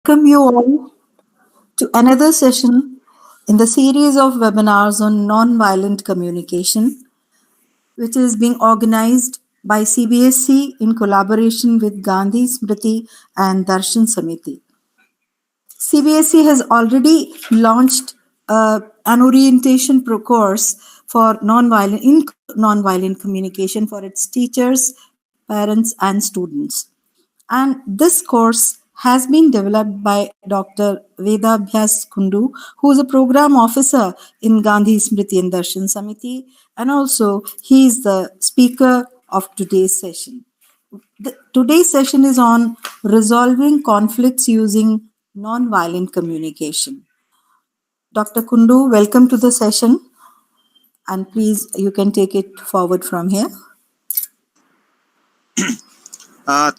Welcome you all to another session in the series of webinars on nonviolent communication, which is being organized by CBSE in collaboration with Gandhi, Smriti, and Darshan Samiti. CBSE has already launched an orientation course for nonviolent communication for its teachers, parents, and students. And this course has been developed by Dr. Vedabhyas Kundu, who is a program officer in Gandhi Smriti and Darshan Samiti, and also he is the speaker of today's session. Today's session is on resolving conflicts using non-violent communication. Dr. Kundu, welcome to the session, and please, you can take it forward from here.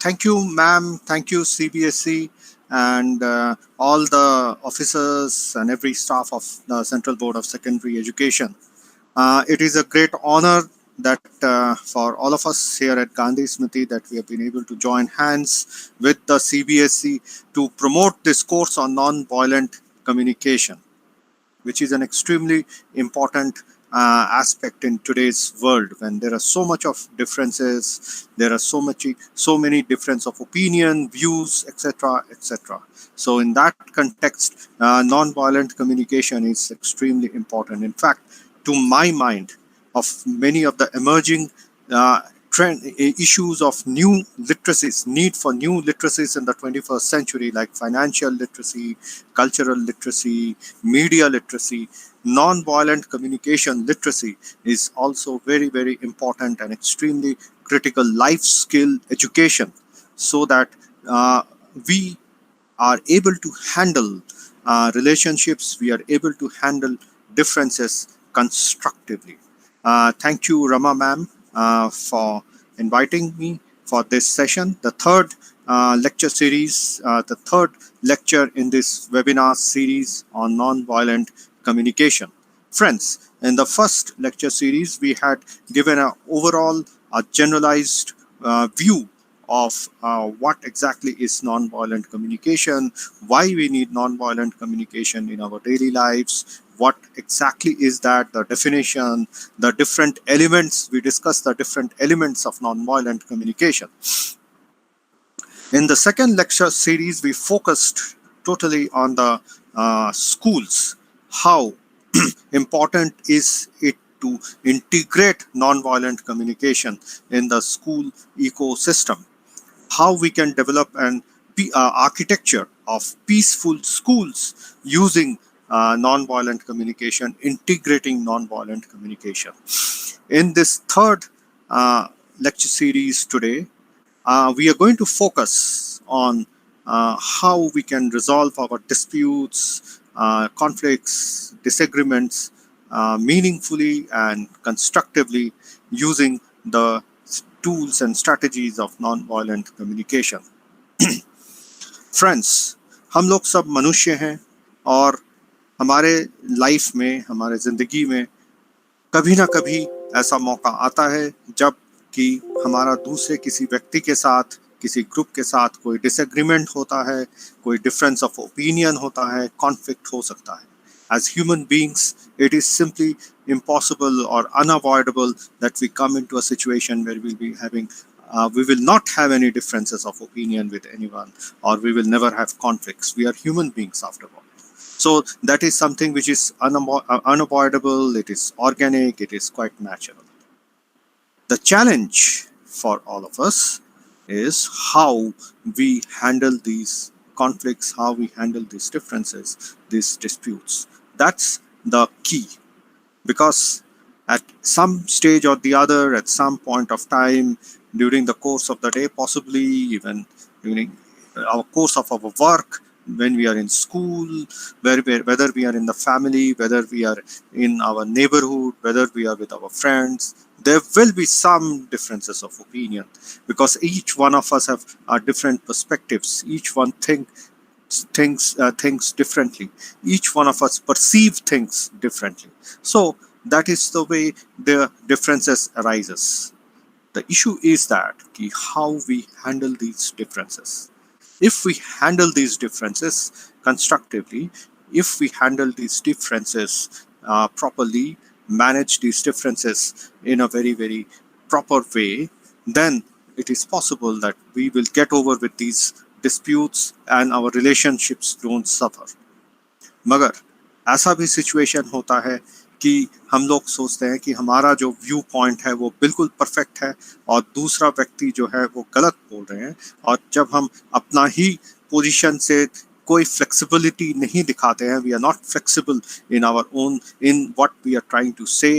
Thank you, ma'am. Thank you, CBSE, and all the officers and every staff of the Central Board of Secondary Education. It is a great honor that for all of us here at Gandhi Smriti that we have been able to join hands with the CBSE to promote this course on non-violent communication, which is an extremely important aspect in today's world when there are so much of differences, there are so many difference of opinion, views, etc., etc. So in that context, non-violent communication is extremely important. In fact, to my mind, of many of the emerging issues of new literacies, need for new literacies in the 21st century, like financial literacy, cultural literacy, media literacy, non-violent communication literacy is also very, very important and extremely critical life skill education, so that we are able to handle relationships, we are able to handle differences constructively. Thank you, Rama ma'am, for inviting me for this session, the third lecture series, the third lecture in this webinar series on nonviolent communication. Friends, in the first lecture series, we had given an overall, a generalized view of what exactly is nonviolent communication, why we need nonviolent communication in our daily lives, what exactly is that, the definition, the different elements. We discussed the different elements of nonviolent communication. In the second lecture series, we focused totally on the schools. How important is it to integrate nonviolent communication in the school ecosystem? How we can develop an architecture of peaceful schools using nonviolent communication, integrating nonviolent communication. In this third lecture series today, we are going to focus on how we can resolve our disputes, conflicts, disagreements meaningfully and constructively using the tools and strategies of nonviolent communication. Friends, हम लोग सब मनुष्य हैं और हमारे life में, हमारे ज़िंदगी में कभी ना कभी ऐसा मौका आता है जब कि हमारा दूसरे किसी व्यक्ति के साथ, किसी ग्रुप के साथ कोई डिसएग्रीमेंट होता है, कोई डिफरेंस ऑफ ओपिनियन होता है, कॉन्फ्लिक्ट हो सकता है. As human beings, it is simply impossible or unavoidable that we come into a situation where we will not have any differences of opinion with anyone, or we will never have conflicts. We are human beings after all. So that is something which is unavoidable, it is organic, it is quite natural. The challenge for all of us is how we handle these conflicts, how we handle these differences, these disputes. That's the key. Because at some stage or the other, at some point of time, during the course of the day, possibly even during our course of our work, when we are in school, whether we are in the family, whether we are in our neighborhood, whether we are with our friends, there will be some differences of opinion, because each one of us have different perspectives. Each one thinks things differently. Each one of us perceive things differently. So that is the way the differences arises. The issue is that how we handle these differences. If we handle these differences constructively, if we handle these differences properly, manage these differences in a very, very proper way, then it is possible that we will get over with these disputes and our relationships don't suffer. मगर ऐसा भी situation होता है कि हम लोग सोचते हैं कि हमारा जो व्यू पॉइंट है वो बिल्कुल परफेक्ट है और दूसरा व्यक्ति जो है वो गलत बोल रहे हैं, और जब हम अपना ही पोजीशन से कोई फ्लेक्सिबिलिटी नहीं दिखाते हैं, we are not flexible in our own, in what we are trying to say,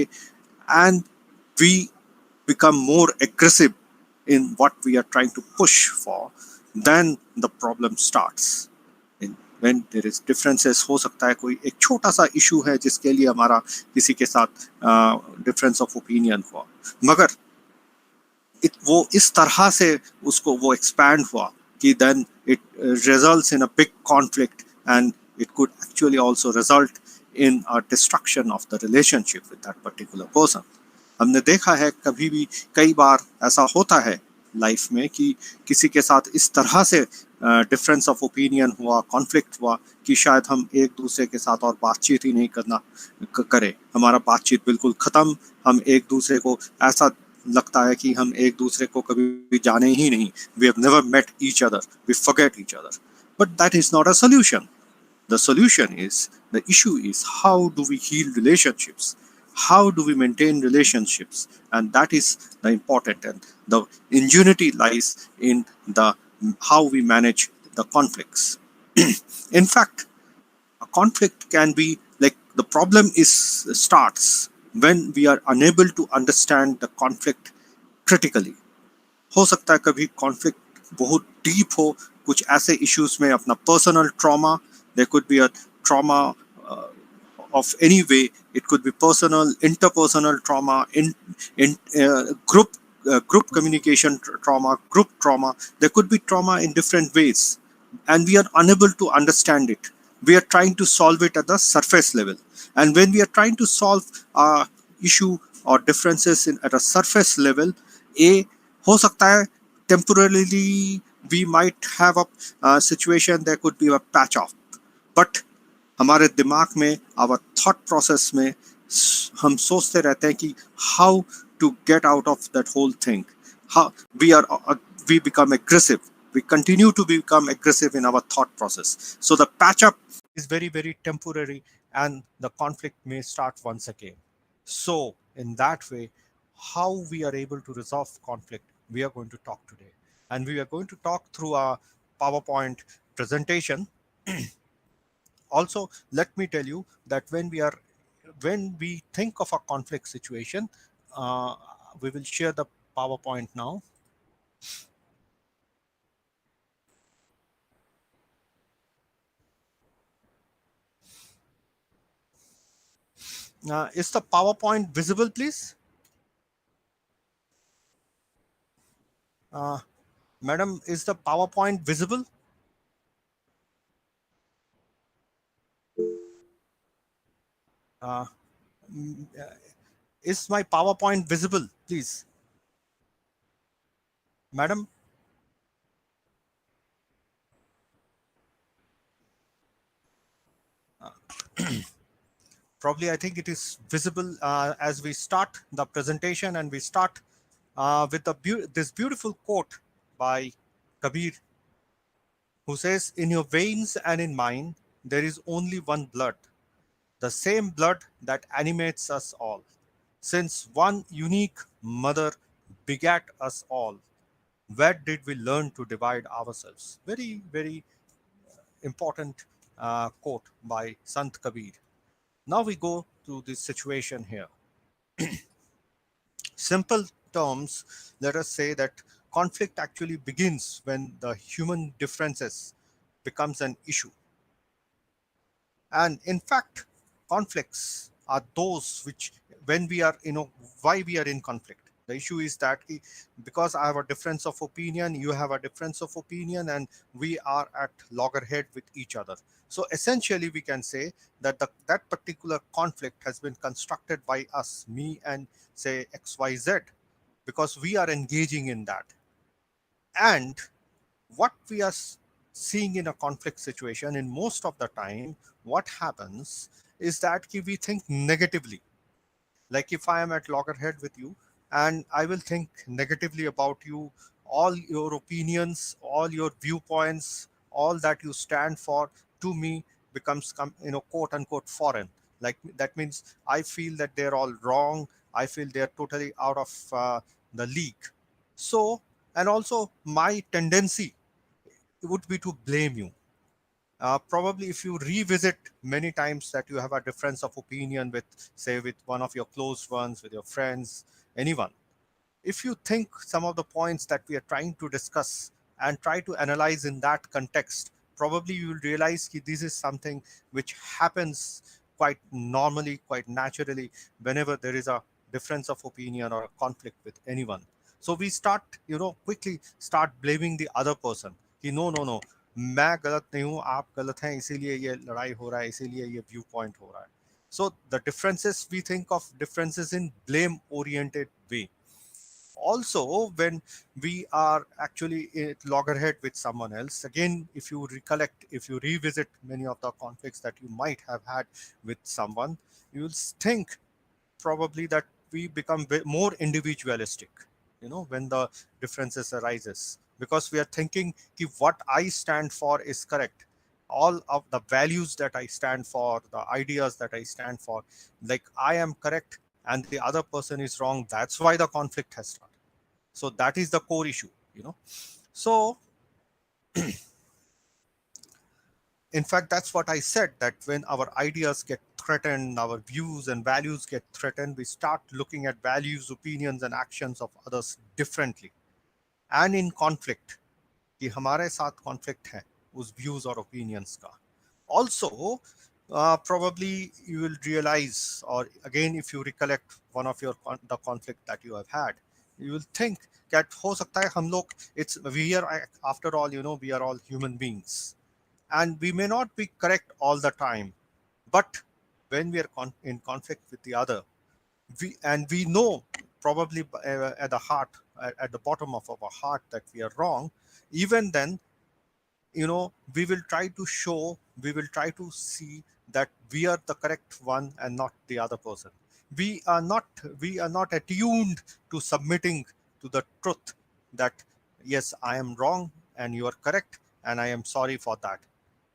and we become more aggressive in what we are trying to push for, then the problem starts. When there is differences, हो सकता है कोई एक छोटा सा issue है जिसके लिए हमारा किसी के साथ डिफरेंस ऑफ ओपिनियन हुआ, मगर वो इस तरह से उसको वो एक्सपैंड हुआ कि then it results in a big conflict, and it could actually also result in a destruction of the relationship with that particular person. हमने देखा है कभी भी कई बार ऐसा होता है लाइफ में कि किसी के साथ इस तरह से डिफरेंस ऑफ ओपिनियन हुआ, कॉन्फ्लिक्ट हुआ कि शायद हम एक दूसरे के साथ और बातचीत ही नहीं करें, हमारा बातचीत बिल्कुल ख़त्म, हम एक दूसरे को ऐसा लगता है कि हम एक दूसरे को कभी जाने ही नहीं, we have never met each other, we forget each other. But that is not a solution. The solution is, the issue is, how do we heal relationships? How do we maintain relationships? And that is the important, and the ingenuity lies in the how we manage the conflicts. In fact, a conflict can be like, the problem is starts when we are unable to understand the conflict critically. हो सकता है कभी conflict बहुत deep हो, कुछ ऐसे issues में अपना personal trauma, there could be a trauma uh, of any way. It could be personal, interpersonal trauma, in group communication trauma, group trauma. There could be trauma in different ways, and we are unable to understand it. We are trying to solve it at the surface level, and when we are trying to solve a issue or differences at a surface level, a हो सकता है temporarily we might have a situation, there could be a patch off, but हमारे दिमाग में, our thought process में हम सोचते रहते हैं कि how to get out of that whole thing, how we are we become aggressive, we continue to become aggressive in our thought process. So the patch up is very, very temporary, and the conflict may start once again. So in that way, how we are able to resolve conflict, we are going to talk today, and we are going to talk through a PowerPoint presentation. Also, let me tell you that when we think of a conflict situation, uh, we will share the PowerPoint now. Is the PowerPoint visible, please? uh, Madam, is the PowerPoint visible? uh, mm, uh, is my PowerPoint visible, please, madam? Probably I think it is visible as we start the presentation, and we start with this beautiful quote by Kabir, who says, "In your veins and in mine, there is only one blood, the same blood that animates us all. Since one unique mother begat us all, where did we learn to divide ourselves?" Very, very important quote by Sant Kabir. Now we go to this situation here. Simple terms, let us say that conflict actually begins when the human differences becomes an issue. And in fact, conflicts are those which, when we are, why we are in conflict. The issue is that because I have a difference of opinion, you have a difference of opinion, and we are at loggerhead with each other. So essentially, we can say that that particular conflict has been constructed by us, me and say XYZ, because we are engaging in that. And what we are seeing in a conflict situation, in most of the time, what happens is that we think negatively. Like if I am at loggerhead with you, and I will think negatively about you, all your opinions, all your viewpoints, all that you stand for, to me becomes quote unquote foreign. Like that means I feel that they're all wrong, I feel they're totally out of the league. So, and also my tendency would be to blame you. Probably if you revisit many times that you have a difference of opinion with, say, with one of your close ones, with your friends, anyone, if you think some of the points that we are trying to discuss and try to analyze in that context, probably you will realize that this is something which happens quite normally, quite naturally, whenever there is a difference of opinion or a conflict with anyone. So we start, quickly start blaming the other person कि no, no, no, मैं गलत नहीं हूँ, आप गलत हैं, इसीलिए ये लड़ाई हो रहा है, इसीलिए ये व्यू पॉइंट हो रहा है. So the differences, we think of differences in blame oriented way. Also, when we are actually at loggerhead with someone else, again, if you recollect, if you revisit many of the conflicts that you might have had with someone, you'll think probably that we become more individualistic, when the differences arises, because we are thinking ki what I stand for is correct. All of the values that I stand for, the ideas that I stand for, like I am correct and the other person is wrong. That's why the conflict has started. So that is the core issue. So in fact, that's what I said, that when our ideas get threatened, our views and values get threatened, we start looking at values, opinions, and actions of others differently. And in conflict, कि हमारे साथ conflict है उस views और opinions का. Also, probably you will realize, or again, if you recollect one of your the conflict that you have had, you will think that हो सकता है हम लोग, it's we are, after all, we are all human beings, and we may not be correct all the time, but when we are in conflict with the other, we know probably at the heart, at the bottom of our heart, that we are wrong. Even then, we will try to show, we will try to see that we are the correct one and not the other person. We are not attuned to submitting to the truth that yes, I am wrong and you are correct, and I am sorry for that.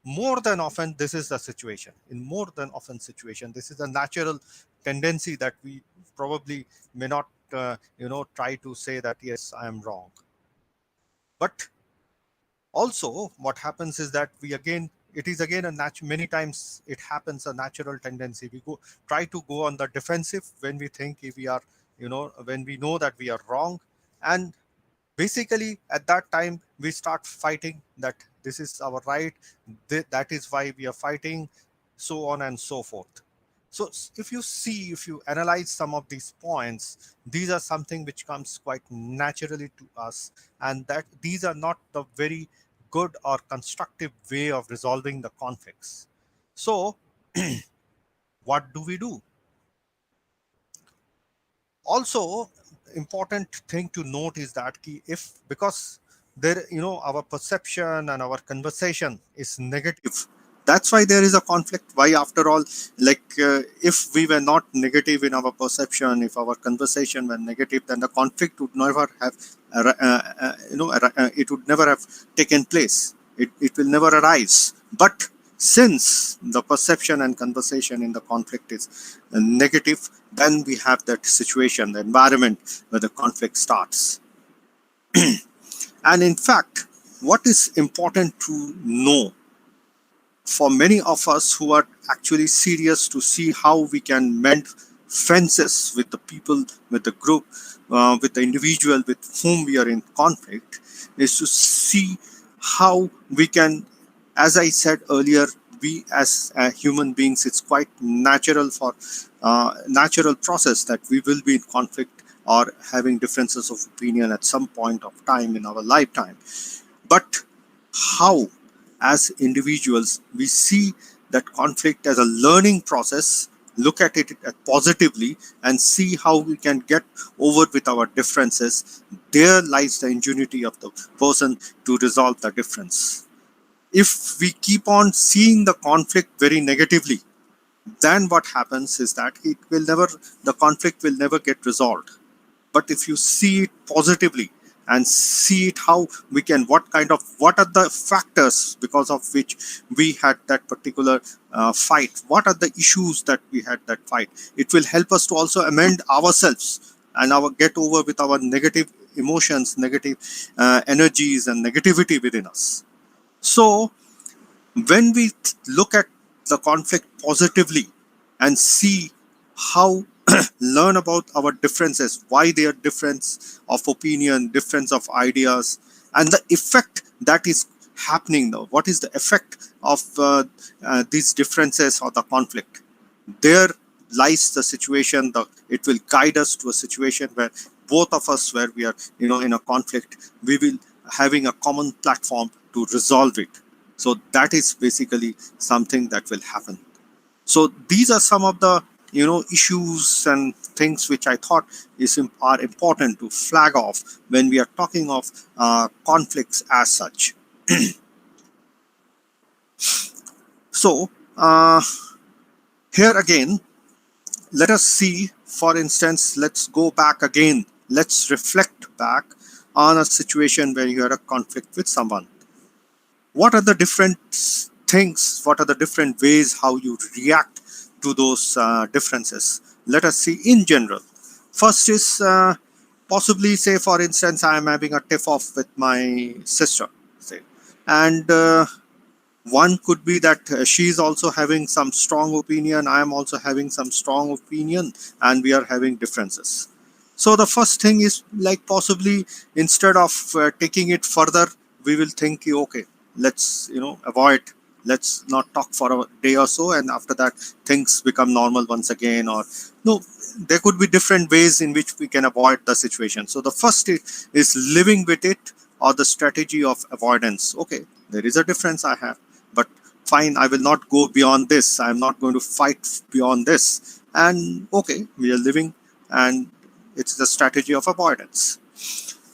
More than often, this is the situation. In more than often situation, this is a natural tendency that we probably may not try to say that yes, I am wrong. But also what happens is that we again, it is again a many times it happens, a natural tendency, we try to go on the defensive when we think if we are, when we know that we are wrong. And basically at that time we start fighting that this is our right, that is why we are fighting, so on and so forth. So if you see, if you analyze some of these points, these are something which comes quite naturally to us, and that these are not the very good or constructive way of resolving the conflicts. So what do we do? Also, important thing to note is that if, because there, our perception and our conversation is negative, that's why there is a conflict. Why, after all, like if we were not negative in our perception, if our conversation were negative, then the conflict would never have it would never have taken place. It will never arise. But since the perception and conversation in the conflict is negative, then we have that situation, the environment where the conflict starts. And in fact, what is important to know for many of us who are actually serious to see how we can mend fences with the people, with the group, with the individual with whom we are in conflict, is to see how we can, as I said earlier, we as human beings, it's quite natural for natural process that we will be in conflict or having differences of opinion at some point of time in our lifetime. But how, as individuals, we see that conflict as a learning process, look at it positively, and see how we can get over with our differences. There lies the ingenuity of the person to resolve the difference. If we keep on seeing the conflict very negatively, then what happens is that the conflict will never get resolved. But if you see it positively and see it how we can, what are the factors because of which we had that particular fight, what are the issues that we had that fight, it will help us to also amend ourselves and get over with our negative emotions, negative energies and negativity within us. So when we look at the conflict positively and see how learn about our differences, why they are difference of opinion, difference of ideas, and the effect that is happening now, what is the effect of these differences or the conflict, there lies the situation. It will guide us to a situation where both of us, where we are in a conflict, we will having a common platform to resolve it. So that is basically something that will happen. So these are some of the issues and things which I thought are important to flag off when we are talking of conflicts as such. So here again, let us see, for instance, let's go back again. Let's reflect back on a situation where you had a conflict with someone. What are the different things? What are the different ways how you react to those differences? Let us see in general. First is possibly, say, for instance, I am having a tiff-off with my sister, say, and one could be that she is also having some strong opinion, I am also having some strong opinion, and we are having differences. So the first thing is, like, possibly instead of taking it further, we will think, okay, let's avoid, let's not talk for a day or so, and after that things become normal once again. Or no, there could be different ways in which we can avoid the situation. So the first is living with it, or the strategy of avoidance. Okay, there is a difference I have, but fine, I will not go beyond this, I'm not going to fight beyond this, and okay, we are living, and it's the strategy of avoidance.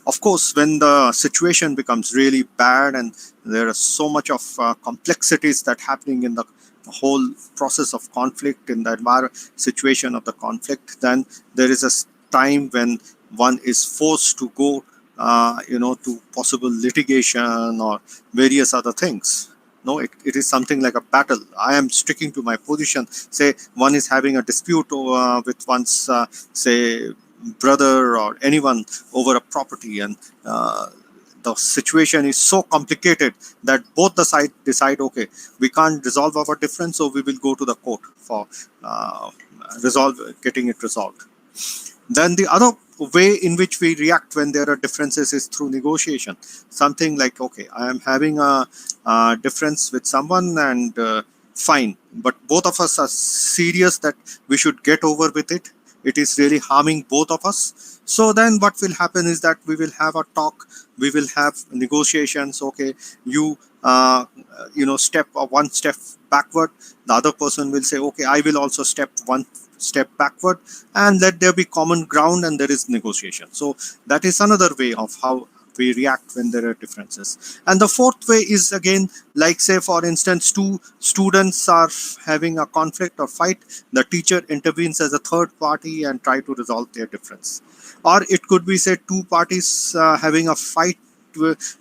Of course, when the situation becomes really bad and there are so much of complexities that happening in the whole process of conflict, in the situation of the conflict, then there is a time when one is forced to go to possible litigation or various other things. No, it is something like a battle. I am sticking to my position. Say one is having a dispute with one's say brother or anyone over a property, and the situation is so complicated that both the side decide, okay, we can't resolve our difference, so we will go to the court for uh, getting it resolved. Then the other way in which we react when there are differences is through negotiation. Something like, okay, I am having a difference with someone, and fine, but both of us are serious that we should get over with it. It is really harming both of us. So then what will happen is that we will have a talk, we will have negotiations. Okay, you step one step backward, the other person will say, okay, I will also step one step backward, and let there be common ground, and there is negotiation. So that is another way of how we react when there are differences. And the fourth way is, again, like, say for instance, two students are having a conflict or fight, the teacher intervenes as a third party and try to resolve their difference. Or it could be, say, two parties having a fight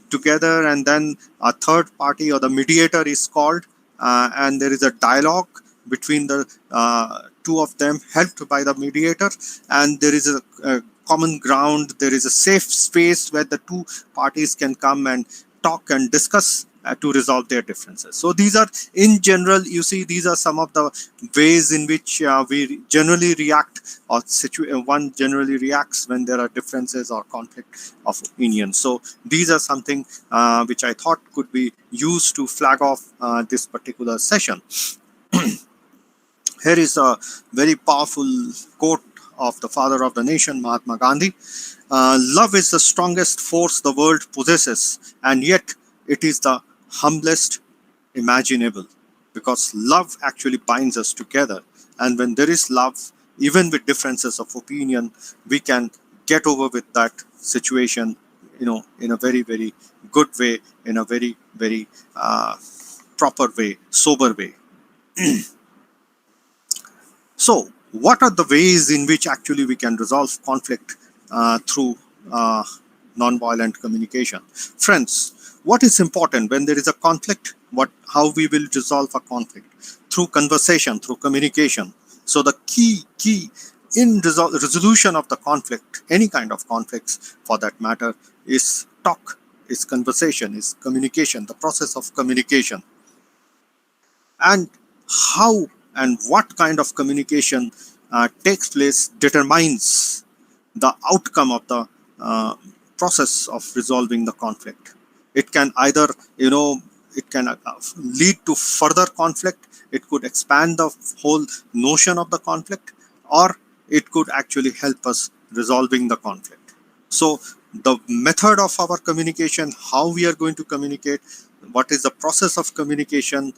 together, and then a third party or the mediator is called, and there is a dialogue between the two of them, helped by the mediator, and there is a common ground, there is a safe space where the two parties can come and talk and discuss to resolve their differences. So these are, in general, you see, these are some of the ways in which we generally react, or one generally reacts when there are differences or conflict of opinion. So these are something which I thought could be used to flag off this particular session. Here is a very powerful quote of the father of the nation, Mahatma Gandhi. Love is the strongest force the world possesses, and yet it is the humblest imaginable, because love actually binds us together. And when there is love, even with differences of opinion, we can get over with that situation, in a very, very good way, in a very, very proper way, sober way. So, what are the ways in which actually we can resolve conflict through non-violent communication? Friends, what is important when there is a conflict? How we will resolve a conflict? Through conversation, through communication. So the key in resolution of the conflict, any kind of conflicts for that matter, is talk, is conversation, is communication, the process of communication. And how and what kind of communication takes place determines the outcome of the process of resolving the conflict. It can either, it can lead to further conflict, it could expand the whole notion of the conflict, or it could actually help us resolving the conflict. So the method of our communication, how we are going to communicate, what is the process of communication,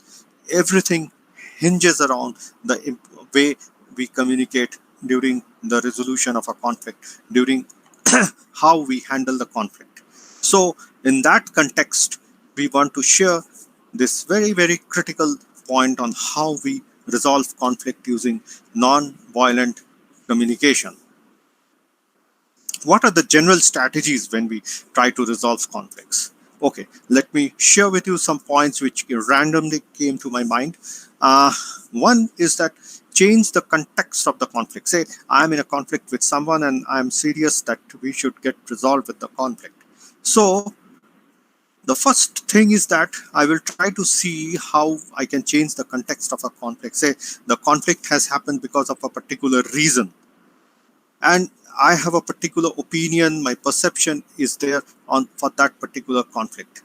everything hinges around the way we communicate during the resolution of a conflict, during how we handle the conflict. So in that context, we want to share this very, very critical point on how we resolve conflict using non-violent communication. What are the general strategies when we try to resolve conflicts? Okay, let me share with you some points which randomly came to my mind. One is that change the context of the conflict. Say, I'm in a conflict with someone and I'm serious that we should get resolved with the conflict. So, the first thing is that I will try to see how I can change the context of a conflict. Say, the conflict has happened because of a particular reason, and I have a particular opinion, my perception is there on for that particular conflict.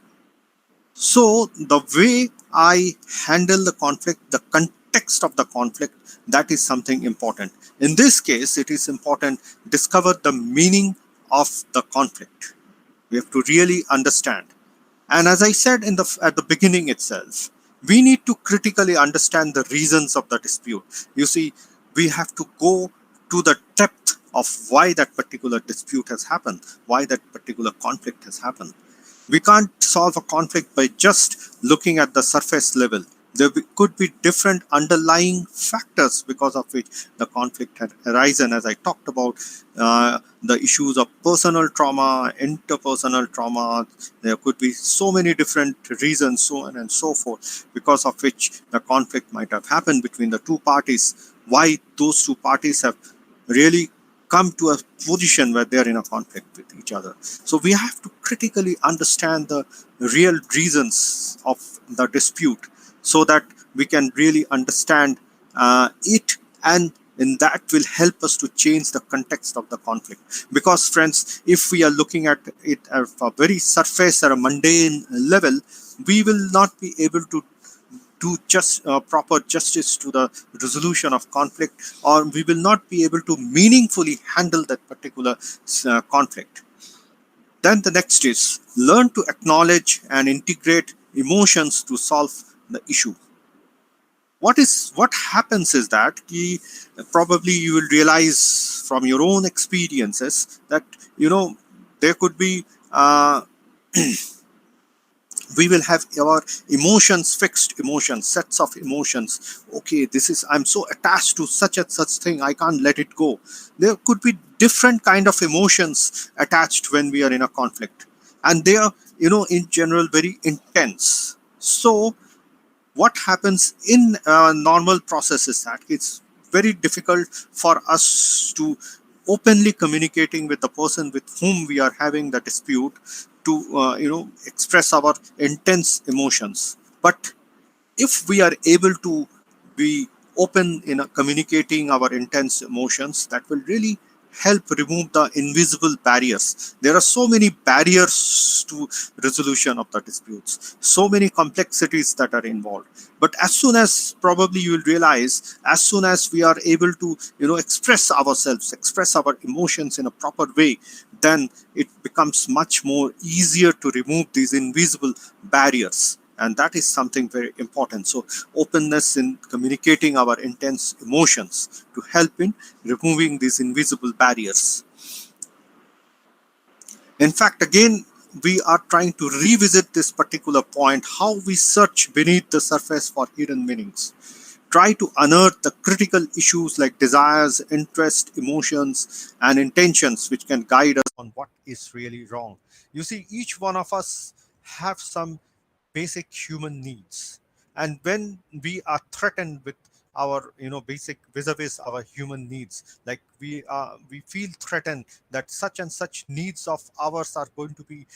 So the way I handle the conflict, the context of the conflict, that is something important. In this case, it is important discover the meaning of the conflict. We have to really understand. And as I said at the beginning itself, we need to critically understand the reasons of the dispute. You see, we have to go to the depth of why that particular dispute has happened, why that particular conflict has happened. We can't solve a conflict by just looking at the surface level. Could be different underlying factors because of which the conflict had arisen, as I talked about, the issues of personal trauma, interpersonal trauma. There could be so many different reasons, so on and so forth, because of which the conflict might have happened between the two parties. Why those two parties have really come to a position where they are in a conflict with each other. So we have to critically understand the real reasons of the dispute so that we can really understand it, and in that will help us to change the context of the conflict. Because friends, if we are looking at it at a very surface or a mundane level, we will not be able to do just proper justice to the resolution of conflict, or we will not be able to meaningfully handle that particular conflict. Then the next is learn to acknowledge and integrate emotions to solve the issue. What happens is that probably you will realize from your own experiences that there could be we will have our emotions, fixed emotions, sets of emotions. Okay, this is, I'm so attached to such and such thing, I can't let it go. There could be different kind of emotions attached when we are in a conflict, and they are, in general, very intense. So what happens in normal process is that it's very difficult for us to openly communicating with the person with whom we are having the dispute to express our intense emotions. But if we are able to be open in communicating our intense emotions, that will really help remove the invisible barriers. There are so many barriers to resolution of the disputes, so many complexities that are involved. But as soon as, probably you will realize, as soon as we are able to express ourselves, express our emotions in a proper way, then it becomes much more easier to remove these invisible barriers, and that is something very important. So openness in communicating our intense emotions to help in removing these invisible barriers. In fact, again, we are trying to revisit this particular point, how we search beneath the surface for hidden meanings. Try to unearth the critical issues like desires, interests, emotions, and intentions, which can guide us on what is really wrong. You see, each one of us have some basic human needs, and when we are threatened with our basic vis-a-vis our human needs, like we feel threatened that such and such needs of ours are going to be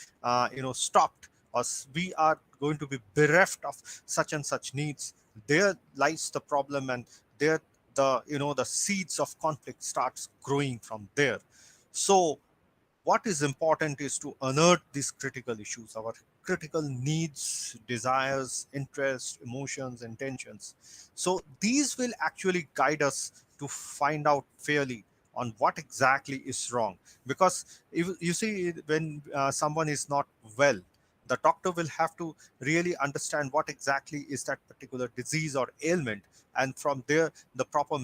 stopped, or we are going to be bereft of such and such needs. There lies the problem, and there the seeds of conflict starts growing from there. So what is important is to unearth these critical issues, our critical needs, desires, interests, emotions, intentions. So these will actually guide us to find out fairly on what exactly is wrong. Because if you see, when someone is not well, the doctor will have to really understand what exactly is that particular disease or ailment, and from there the proper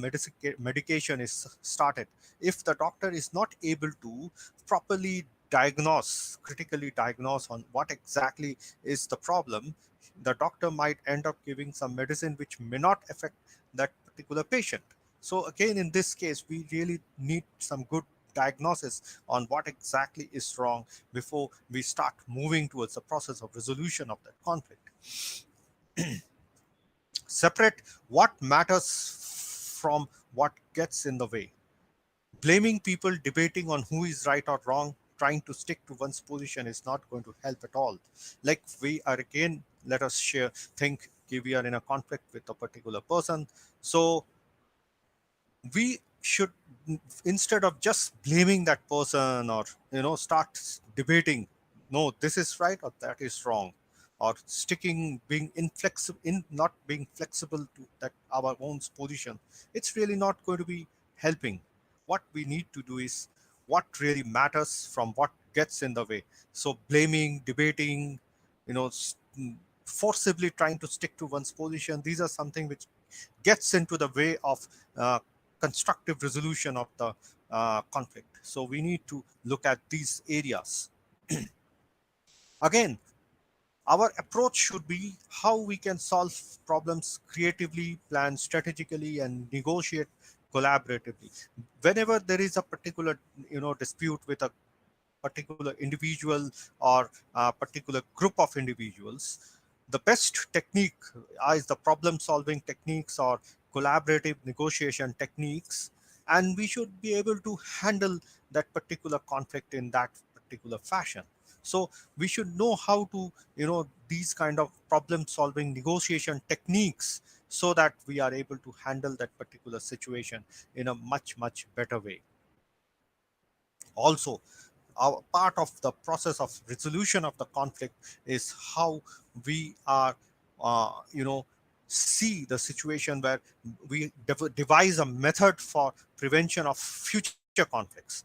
medication is started. If the doctor is not able to properly diagnose, critically diagnose on what exactly is the problem, the doctor might end up giving some medicine which may not affect that particular patient. So again, in this case, we really need some good diagnosis on what exactly is wrong before we start moving towards the process of resolution of that conflict. Separate what matters from what gets in the way. Blaming people, debating on who is right or wrong, trying to stick to one's position is not going to help at all. Like, we are, again, let us share, think, okay, we are in a conflict with a particular person. So we should, instead of just blaming that person or start debating, no, this is right or that is wrong, or sticking, being inflexible, in not being flexible to that our own position, it's really not going to be helping. What we need to do is what really matters from what gets in the way. So blaming, debating, you know, forcibly trying to stick to one's position, these are something which gets into the way of constructive resolution of the conflict. So we need to look at these areas. Again, our approach should be how we can solve problems creatively, plan strategically, and negotiate collaboratively. Whenever there is a particular, dispute with a particular individual or a particular group of individuals, the best technique is the problem solving techniques or collaborative negotiation techniques, and we should be able to handle that particular conflict in that particular fashion. So we should know how to, these kind of problem solving negotiation techniques, so that we are able to handle that particular situation in a much much better way. Also, our part of the process of resolution of the conflict is how we are, see the situation where we devise a method for prevention of future conflicts.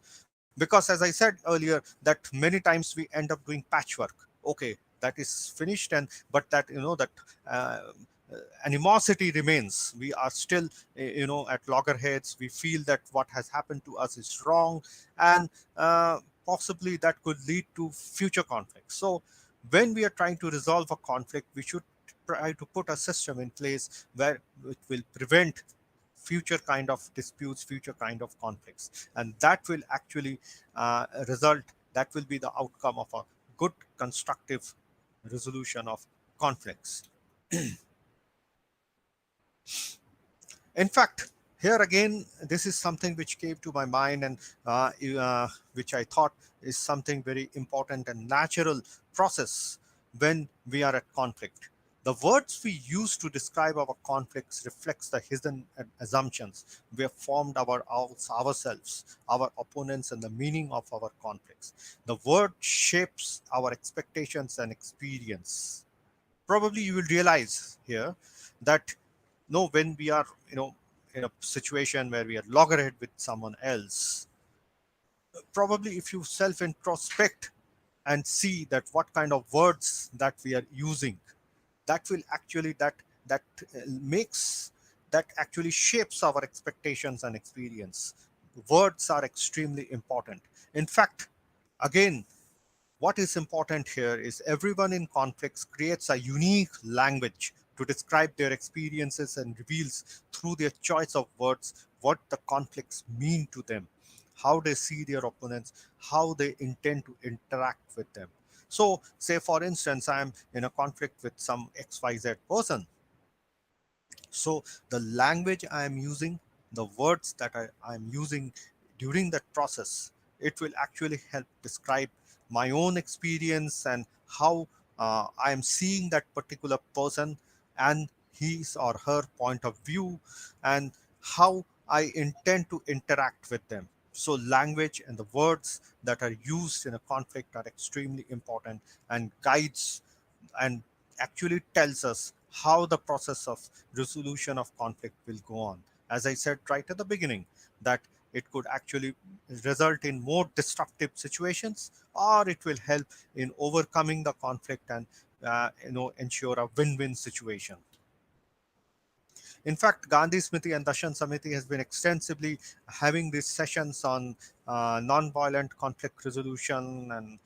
Because as I said earlier, that many times we end up doing patchwork. Okay, that is finished, and but that, that uh, animosity remains. We are still, at loggerheads. We feel that what has happened to us is wrong, and possibly that could lead to future conflicts. So when we are trying to resolve a conflict, we should try to put a system in place where it will prevent future kind of disputes, future kind of conflicts, and that will actually result, that will be the outcome of a good constructive resolution of conflicts. In fact, here again, this is something which came to my mind, and which I thought is something very important and natural process when we are at conflict. The words we use to describe our conflicts reflects the hidden assumptions we have formed ourselves, our opponents, and the meaning of our conflicts. The word shapes our expectations and experience. Probably you will realize here that, no, when we are, in a situation where we are loggerhead with someone else, probably if you self introspect and see that what kind of words that we are using, that will actually, that makes, that actually shapes our expectations and experience. Words are extremely important. In fact, again, what is important here is everyone in conflicts creates a unique language to describe their experiences and reveals through their choice of words what the conflicts mean to them, how they see their opponents, how they intend to interact with them. So, say for instance, I am in a conflict with some XYZ person. So the language I am using, the words that I am using during that process, it will actually help describe my own experience and how I am seeing that particular person and his or her point of view, and how I intend to interact with them. So language and the words that are used in a conflict are extremely important and guides and actually tells us how the process of resolution of conflict will go on. As I said right at the beginning, that it could actually result in more disruptive situations, or it will help in overcoming the conflict and ensure a win-win situation. In fact, Gandhi, Smriti, and Darshan Samiti has been extensively having these sessions on non-violent conflict resolution and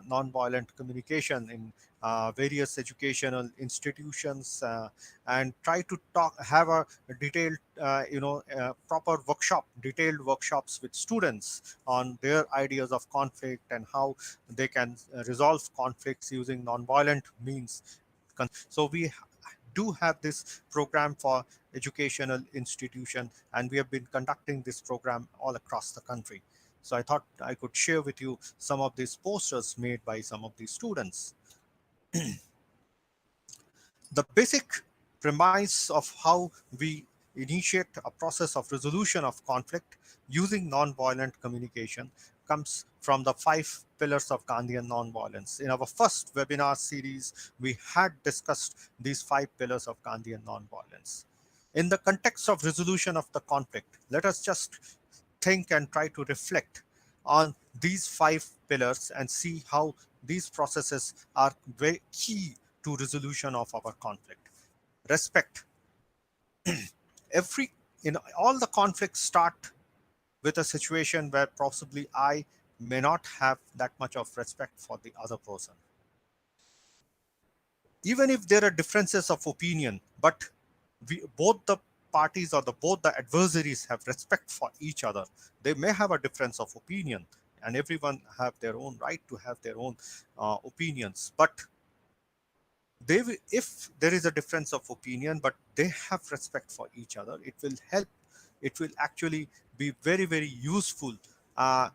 non-violent communication in various educational institutions, and try to have a detailed, proper detailed workshops with students on their ideas of conflict and how they can resolve conflicts using non-violent means. So we do have this program for educational institution, and we have been conducting this program all across the country. So I thought I could share with you some of these posters made by some of these students. The basic premise of how we initiate a process of resolution of conflict using non-violent communication comes from the 5 pillars of Gandhian nonviolence. In our first webinar series, we had discussed these 5 pillars of Gandhian nonviolence. In the context of resolution of the conflict, let us just think and try to reflect on these 5 pillars and see how these processes are very key to resolution of our conflict. Respect. Every in all the conflicts start with a situation where possibly I may not have that much of respect for the other person. Even if there are differences of opinion, but both the parties or both the adversaries have respect for each other. They may have a difference of opinion, and everyone have their own right to have their own opinions. But if there is a difference of opinion, but they have respect for each other, it will help. It will actually be very, very useful uh,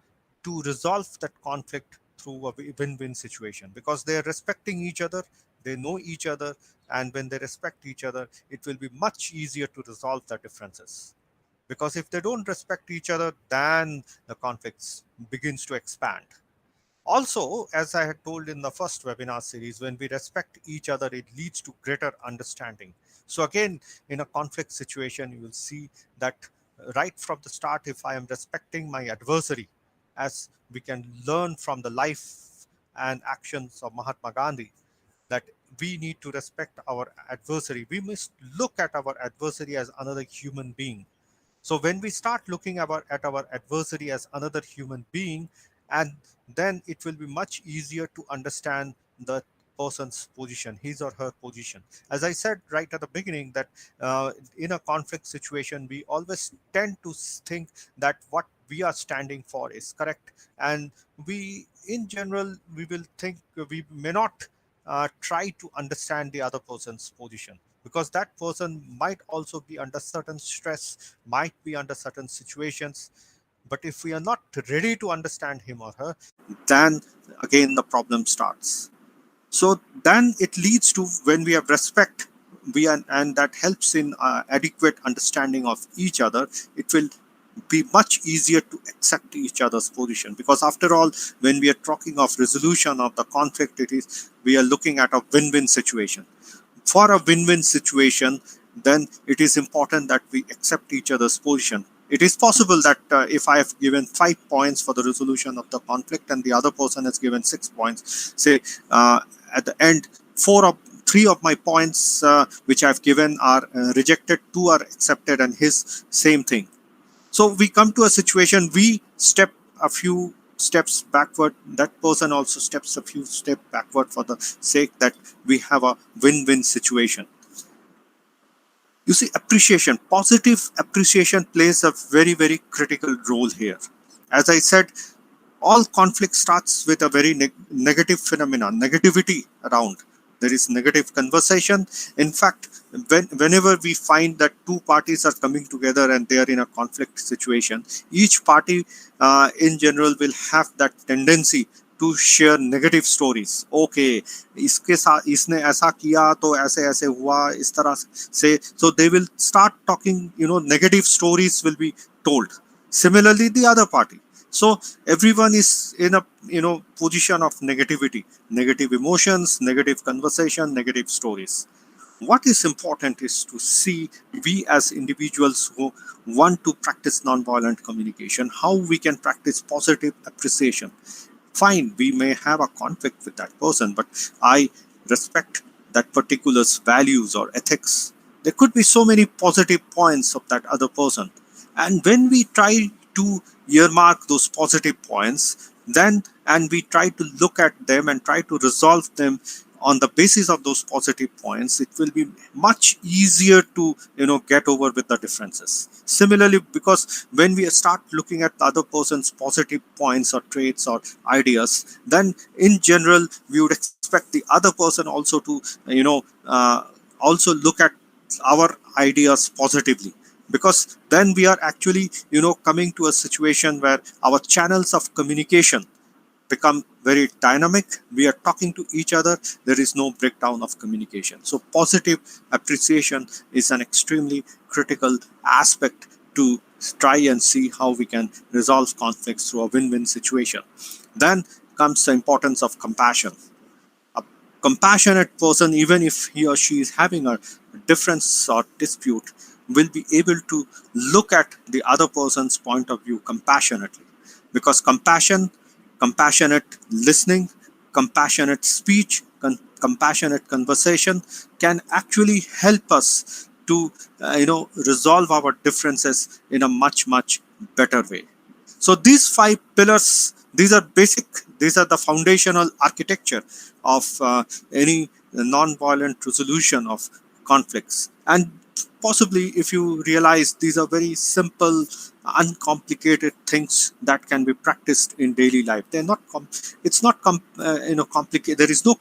to resolve that conflict through a win-win situation, because they are respecting each other, they know each other, and when they respect each other, it will be much easier to resolve the differences. Because if they don't respect each other, then the conflicts begins to expand. Also, as I had told in the first webinar series, when we respect each other, it leads to greater understanding. So again, in a conflict situation, you will see that right from the start, if I am respecting my adversary, as we can learn from the life and actions of Mahatma Gandhi, that we need to respect our adversary. We must look at our adversary as another human being. So when we start looking at our adversary as another human being, and then it will be much easier to understand the person's position, his or her position. As I said right at the beginning, that in a conflict situation, we always tend to think that what we are standing for is correct, and we, in general, we will think we may not try to understand the other person's position, because that person might also be under certain stress, might be under certain situations. But if we are not ready to understand him or her, then again the problem starts. So then it leads to, when we have respect, and that helps in adequate understanding of each other, it will be much easier to accept each other's position, because after all, when we are talking of resolution of the conflict, it is, we are looking at a win-win situation. For a win-win situation, then it is important that we accept each other's position. It is possible that if I have given 5 points for the resolution of the conflict and the other person has given 6 points, say at the end, three of my points which I've given are rejected, two are accepted, and his same thing. So we come to a situation, we step a few steps backward, that person also steps a few steps backward, for the sake that we have a win-win situation. You see, appreciation, positive appreciation plays a very, very critical role here. As I said, all conflict starts with a very negative phenomenon, negativity around. There is negative conversation. In fact, whenever we find that two parties are coming together and they are in a conflict situation, each party in general will have that tendency to share negative stories. Okay, इसके साथ इसने ऐसा किया तो ऐसे ऐसे हुआ इस तरह से. So they will start talking, negative stories will be told. Similarly, the other party. So everyone is in a position of negativity, negative emotions, negative conversation, negative stories. What is important is to see, we as individuals who want to practice nonviolent communication, how we can practice positive appreciation. Fine, we may have a conflict with that person, but I respect that particular's values or ethics. There could be so many positive points of that other person. And when we try to earmark those positive points, and we try to look at them and try to resolve them on the basis of those positive points, it will be much easier to get over with the differences. Similarly, because when we start looking at the other person's positive points or traits or ideas, then in general we would expect the other person also to also look at our ideas positively, because then we are actually coming to a situation where our channels of communication become very dynamic. We are talking to each other. There is no breakdown of communication. So positive appreciation is an extremely critical aspect to try and see how we can resolve conflicts through a win-win situation. Then comes the importance of compassion. A compassionate person, even if he or she is having a difference or dispute, will be able to look at the other person's point of view compassionately. Because compassionate listening, compassionate speech, compassionate conversation can actually help us to resolve our differences in a much better way. So these five pillars, these are the foundational architecture of any non-violent resolution of conflicts. And possibly, if you realize, these are very simple, uncomplicated things that can be practiced in daily life. They're not it's not complicated. There is no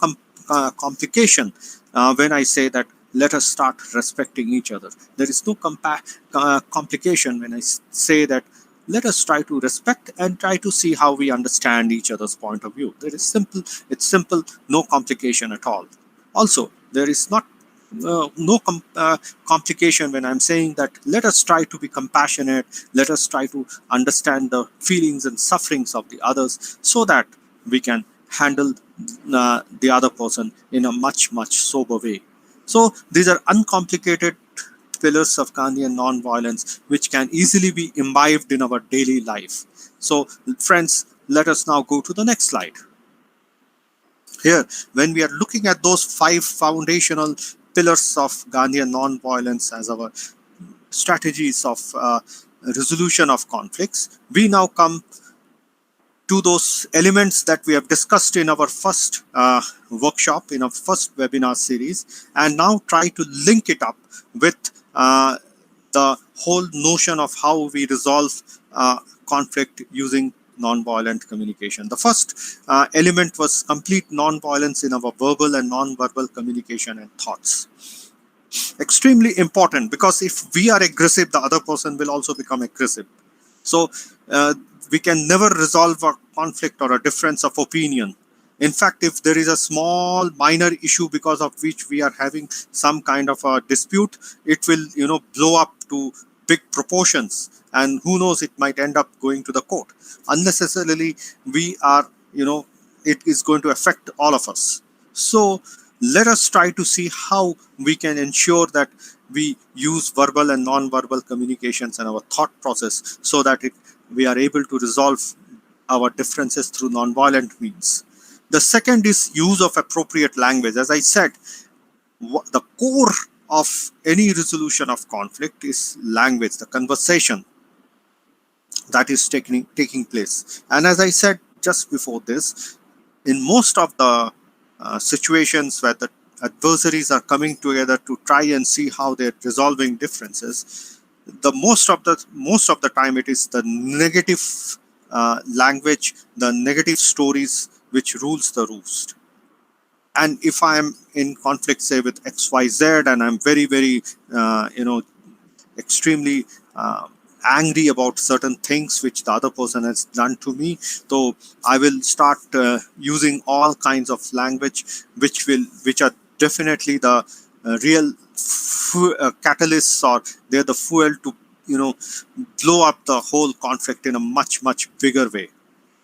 complication when I say that let us start respecting each other. There is no complication when I say that let us try to respect and try to see how we understand each other's point of view. There is simple, it's simple, no complication at all. Also, there is not no complication when I'm saying that let us try to be compassionate, let us try to understand the feelings and sufferings of the others so that we can handle the other person in a much sober way. So these are uncomplicated pillars of Gandhian non-violence, which can easily be imbibed in our daily life. So, friends, let us now go to the next slide. Here, when we are looking at those five foundational pillars of Gandhian non-violence as our strategies of resolution of conflicts, we now come to those elements that we have discussed in our first workshop, in our first webinar series, and now try to link it up with the whole notion of how we resolve conflict using non-violent communication. The first element was complete non-violence in our verbal and non-verbal communication and thoughts. Extremely important, because if we are aggressive, the other person will also become aggressive. So we can never resolve a conflict or a difference of opinion. In fact, if there is a small minor issue because of which we are having some kind of a dispute, it will blow up to big proportions, and who knows, it might end up going to the court. Unnecessarily, we are it is going to affect all of us. So let us try to see how we can ensure that we use verbal and non-verbal communications in our thought process so that we are able to resolve our differences through non-violent means. The second is use of appropriate language. As I said, the core of any resolution of conflict is language, the conversation that is taking place. And as I said just before this, in most of the situations where the adversaries are coming together to try and see how they're resolving differences, most of the time it is the negative language, the negative stories which rules the roost. And if I am in conflict, say with XYZ, and I'm very extremely angry about certain things which the other person has done to me, so I will start using all kinds of language which are definitely the real catalysts, or they're the fuel to blow up the whole conflict in a much bigger way.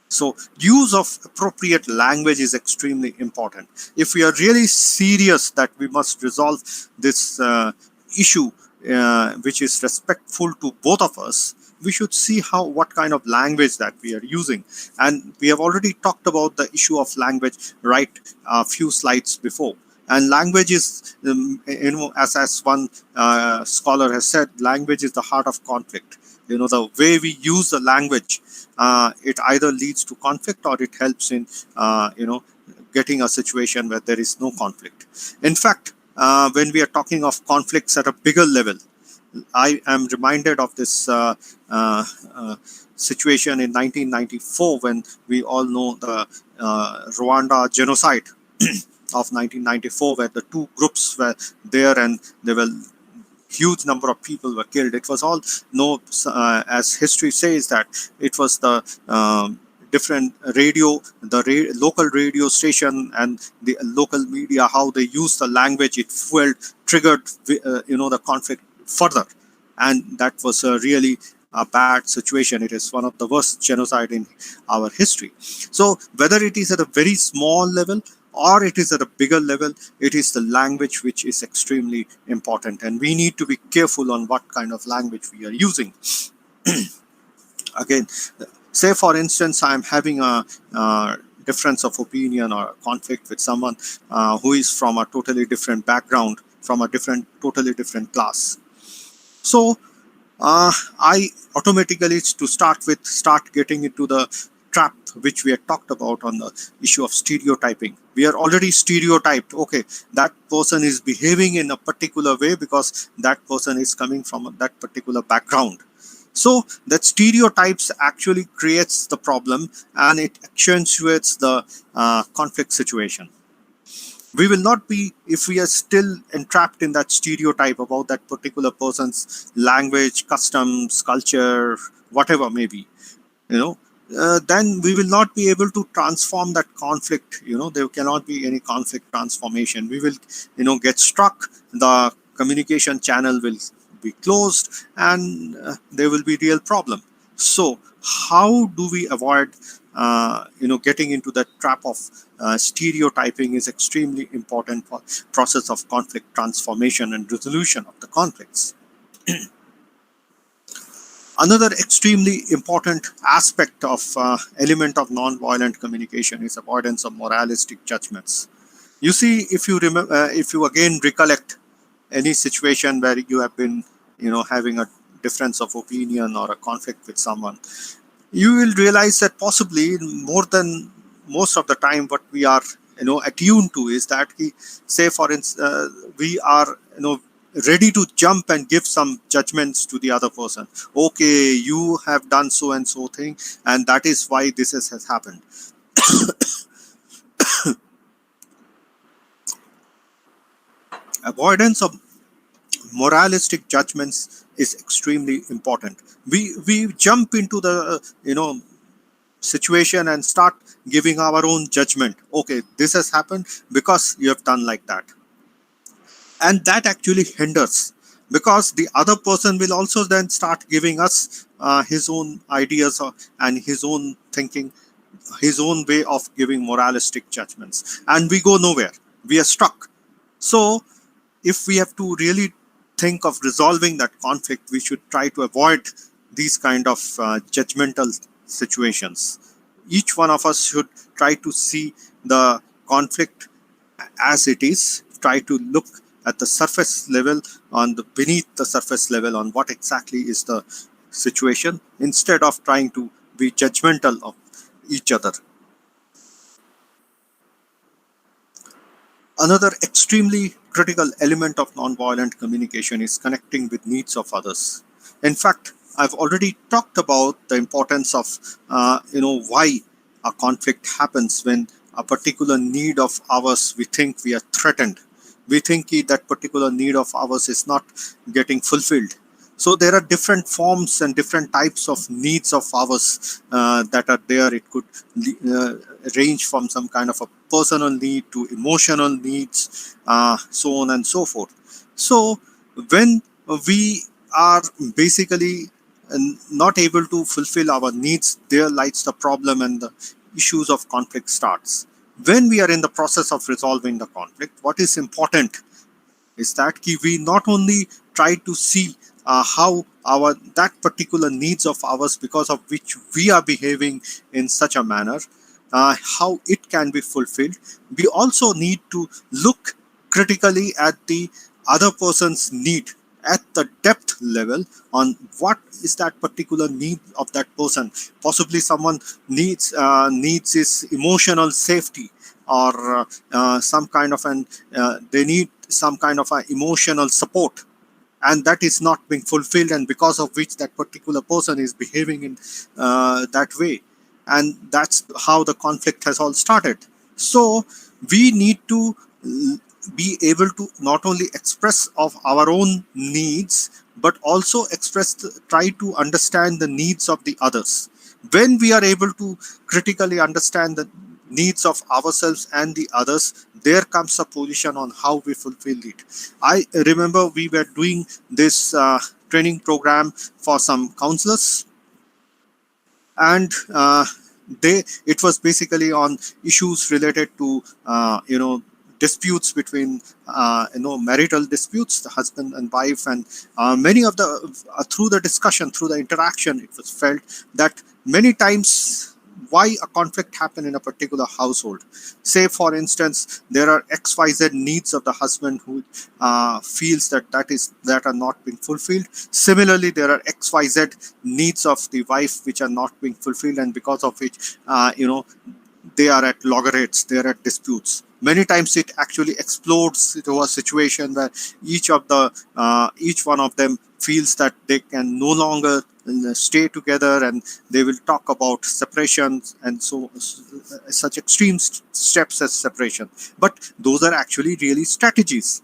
So use of appropriate language is extremely important. If we are really serious that we must resolve this issue, which is respectful to both of us, we should see what kind of language that we are using. And we have already talked about the issue of language right a few slides before. And language is, as one scholar has said, language is the heart of conflict. The way we use the language, it either leads to conflict or it helps in, getting a situation where there is no conflict. In fact, when we are talking of conflicts at a bigger level, I am reminded of this situation in 1994, when we all know the Rwanda genocide of 1994, where the two groups were there and there were huge number of people were killed. It was all as history says, that it was the different local radio station and the local media, how they used the language, it triggered the conflict further. And that was really a bad situation. It is one of the worst genocide in our history. So whether it is at a very small level or it is at a bigger level, it is the language which is extremely important, and we need to be careful on what kind of language we are using. Again, say for instance, I'm having a difference of opinion or a conflict with someone who is from a totally different background, from a totally different class. So I automatically, to start getting into the trap which we had talked about on the issue of stereotyping. We are already stereotyped. Okay, that person is behaving in a particular way because that person is coming from that particular background. So that stereotypes actually creates the problem, and it accentuates the conflict situation. We will not be, if we are still entrapped in that stereotype about that particular person's language, customs, culture, whatever may be, you know, then we will not be able to transform that conflict. There cannot be any conflict transformation. We will, get stuck. The communication channel will be closed, and there will be real problem. So how do we avoid getting into that trap of stereotyping is extremely important for process of conflict transformation and resolution of the conflicts. Another extremely important aspect of element of non-violent communication is avoidance of moralistic judgments. You see, if you remember, if you again recollect any situation where you have been, having a difference of opinion or a conflict with someone, you will realize that possibly more than most of the time what we are attuned to is that say for instance we are ready to jump and give some judgments to the other person. Okay, you have done so and so thing, and that is why this has happened. Avoidance of moralistic judgments is extremely important. We jump into the situation and start giving our own judgment. Okay, this has happened because you have done like that, and that actually hinders, because the other person will also then start giving us his own ideas and his own thinking, his own way of giving moralistic judgments, and we go nowhere. We are stuck. So if we have to really think of resolving that conflict, we should try to avoid these kind of judgmental situations. Each one of us should try to see the conflict as it is, try to look at the surface level, on the beneath the surface level, on what exactly is the situation, instead of trying to be judgmental of each other. Another extremely critical element of nonviolent communication is connecting with needs of others. In fact, I've already talked about the importance of, why a conflict happens when a particular need of ours, we think we are threatened. We think that particular need of ours is not getting fulfilled. So there are different forms and different types of needs of ours that are there. It could range from some kind of a personal need to emotional needs, so on and so forth. So when we are basically not able to fulfill our needs, there lies the problem, and the issues of conflict starts. When we are in the process of resolving the conflict, what is important is that we not only try to see how our that particular needs of ours, because of which we are behaving in such a manner, how it can be fulfilled. We also need to look critically at the other person's need at the depth level, on what is that particular need of that person. Possibly someone needs his emotional safety, or some kind of an they need some kind of a emotional support, and that is not being fulfilled, and because of which that particular person is behaving in that way, and that's how the conflict has all started. So we need to be able to not only express of our own needs, but also try to understand the needs of the others. When we are able to critically understand the needs of ourselves and the others, there comes a position on how we fulfill it. I remember we were doing this training program for some counselors, and they it was basically on issues related to disputes between marital disputes, the husband and wife. And many of the through the discussion, through the interaction, it was felt that many times why a conflict happen in a particular household. Say for instance, there are xyz needs of the husband who feels that are not being fulfilled. Similarly, there are xyz needs of the wife which are not being fulfilled, and because of which they are at loggerheads, they are at disputes. Many times it actually explodes into a situation where each one of them feels that they can no longer stay together, and they will talk about separation, and so such extreme steps as separation. But those are actually really strategies.